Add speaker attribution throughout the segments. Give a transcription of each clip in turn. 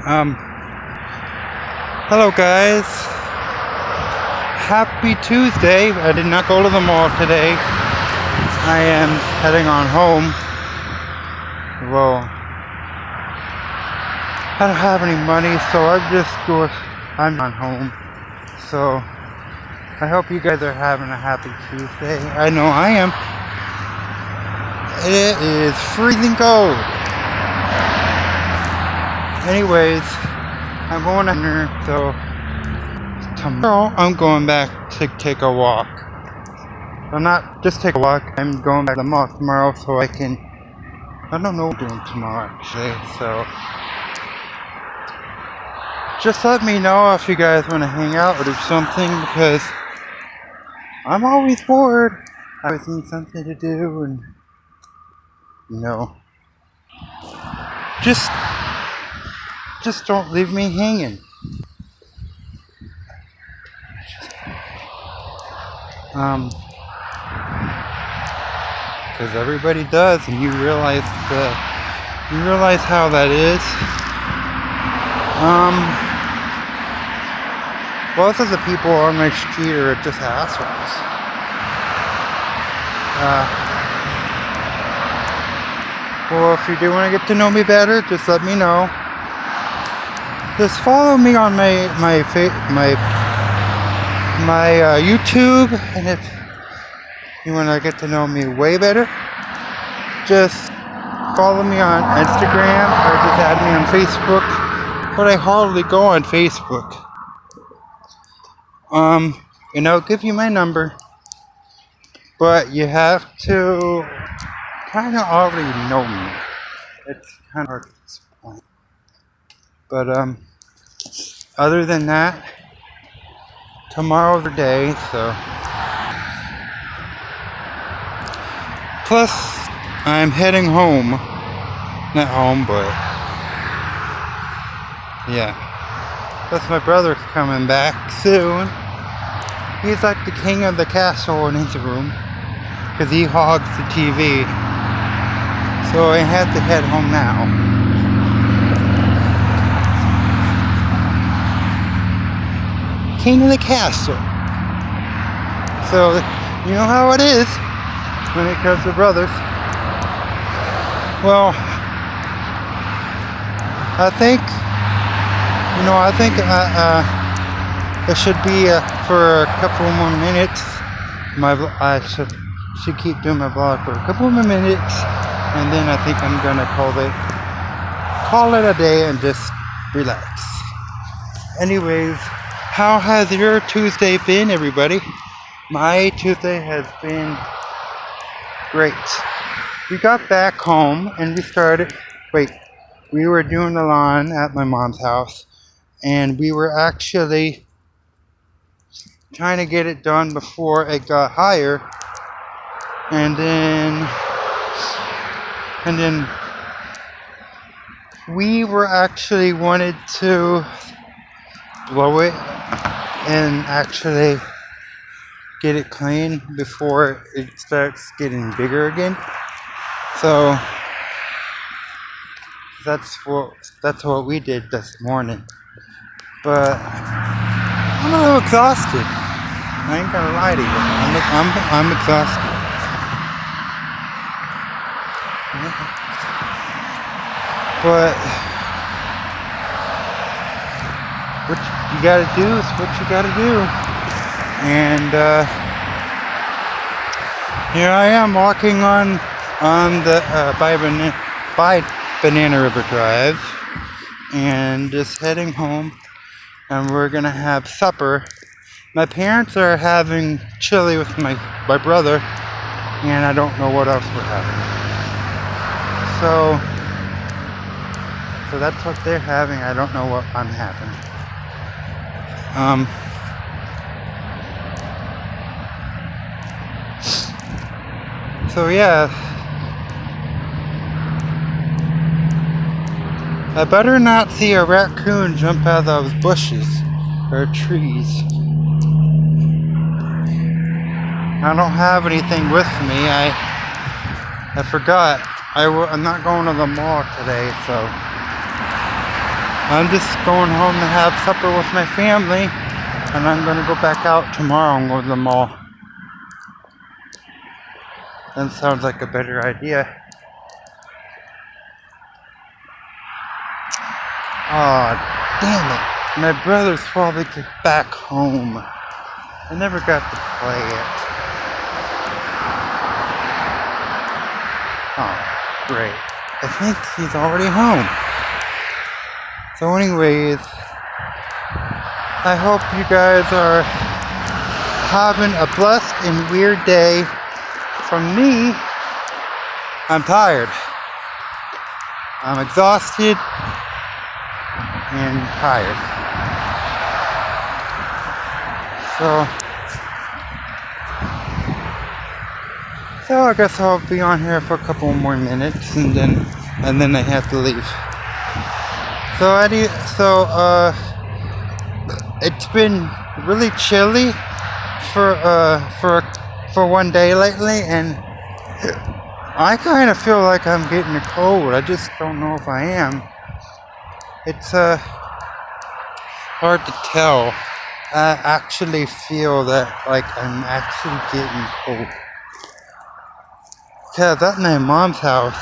Speaker 1: Um, Hello guys. Happy Tuesday. I did not go to the mall today. I am heading on home. Well, I don't have any money, so I'm on home. So, I hope you guys are having a happy Tuesday. I know I am. It is freezing cold. Anyways, I'm going to dinner, so tomorrow I'm going back to take a walk. Well, not just take a walk, I'm going back to the mall tomorrow so I don't know what I'm doing tomorrow actually, so just let me know if you guys want to hang out or do something, because I'm always bored. I always need something to do, and just don't leave me hanging. Because everybody does, and you realize how that is. Most of the people on my street are just assholes. Well, if you do want to get to know me better, just let me know. Just follow me on my YouTube, and if you want to get to know me way better, just follow me on Instagram or just add me on Facebook. But I hardly go on Facebook. And I'll give you my number, but you have to kind of already know me. It's kind of hard at this point. But other than that, tomorrow's the day, so. Plus, I'm heading home. Not home, but yeah. Plus, my brother's coming back soon. He's like the king of the castle in his room, because he hogs the TV. So I have to head home now. King of the castle. So, you know how it is when it comes to brothers. Well, I think it should be for a couple more minutes. I should keep doing my vlog for a couple more minutes, and then I think I'm gonna call it a day and just relax. Anyways, how has your Tuesday been, everybody? My Tuesday has been great. We got back home and we were doing the lawn at my mom's house, and we were actually trying to get it done before it got higher, and then we were actually wanted to blow it and actually get it clean before it starts getting bigger again. So that's what we did this morning. But I'm a little exhausted. I ain't gonna lie to you. I'm exhausted. But what you gotta do is what you gotta do. And here I am walking on the by Banana River Drive, and just heading home, and we're gonna have supper. My parents are having chili with my brother, and I don't know what else we're having. So that's what they're having. I don't know what I'm having. So yeah, I better not see a raccoon jump out of those bushes or trees. I don't have anything with me. I forgot. I'm not going to the mall today, so I'm just going home to have supper with my family, and I'm gonna go back out tomorrow and go to the mall. That sounds like a better idea. Aw, damn it. My brother's probably back home. I never got to play it. Oh, great. I think he's already home. So anyways, I hope you guys are having a blessed and weird day. From me, I'm tired. I'm exhausted and tired. So I guess I'll be on here for a couple more minutes, and then I have to leave. It's been really chilly for one day lately, and I kind of feel like I'm getting a cold. I just don't know if I am. It's hard to tell. I actually feel that like I'm actually getting cold. Cause at my mom's house,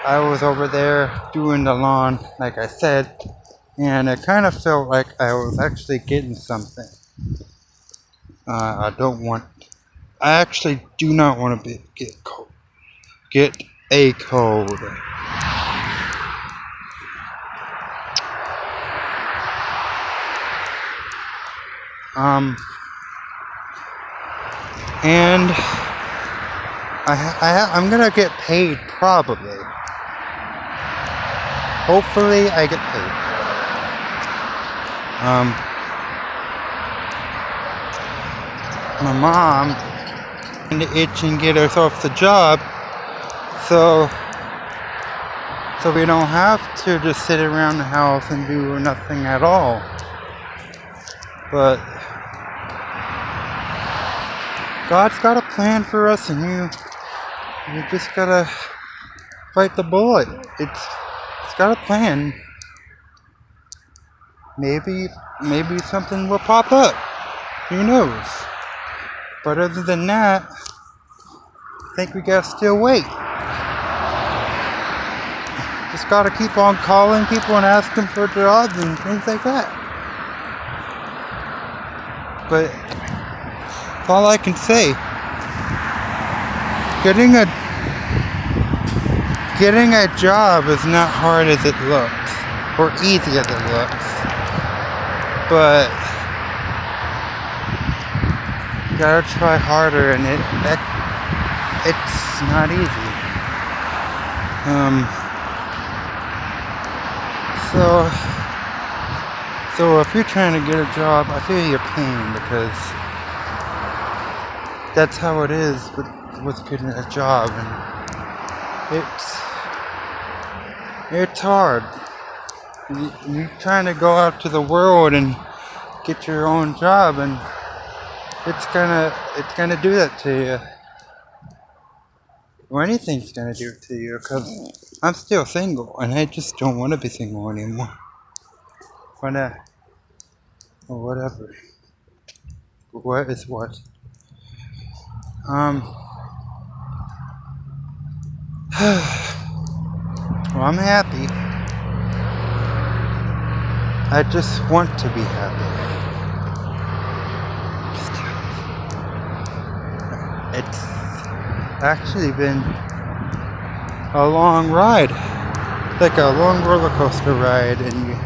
Speaker 1: I was over there doing the lawn, like I said, and it kind of felt like I was actually getting something. I actually do not want to get a cold. And I'm gonna get paid probably. Hopefully I get paid. My mom and itch and get herself the job, so we don't have to just sit around the house and do nothing at all. But God's got a plan for us, and you just gotta fight the bullet. It's got a plan. Maybe something will pop up. Who knows? But other than that, I think we gotta still wait. Just gotta keep on calling people and asking for jobs and things like that. But that's all I can say. Getting a job is not hard as it looks, or easy as it looks. But you gotta try harder, and it's not easy. So if you're trying to get a job, I feel your pain, because that's how it is with getting a job, and it's hard. You're trying to go out to the world and get your own job, and it's gonna do that to you. Or anything's gonna do it to you, because I'm still single, and I just don't want to be single anymore. Or whatever. What is what? Well, I'm happy. I just want to be happy. It's actually been a long ride, like a long roller coaster ride, and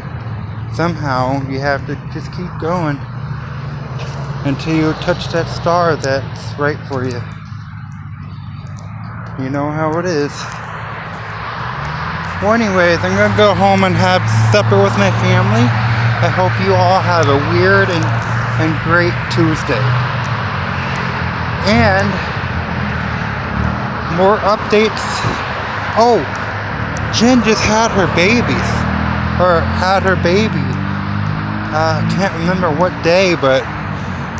Speaker 1: somehow you have to just keep going until you touch that star that's right for you. You know how it is. Well, anyways, I'm gonna go home and have supper with my family. I hope you all have a weird and great Tuesday. And more updates. Oh, Jen just had her baby. I can't remember what day, but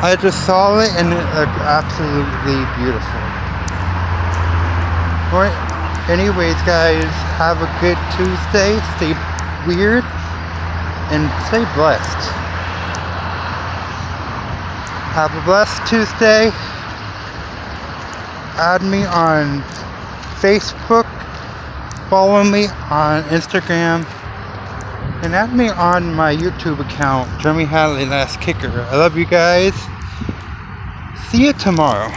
Speaker 1: I just saw it, and it looked absolutely beautiful. Alright, anyways guys, have a good Tuesday. weird, and stay blessed. Have a blessed Tuesday. Add me on Facebook, follow me on Instagram, and add me on my YouTube account, Jeremy Hadley Last Kicker. I love you guys. See you tomorrow.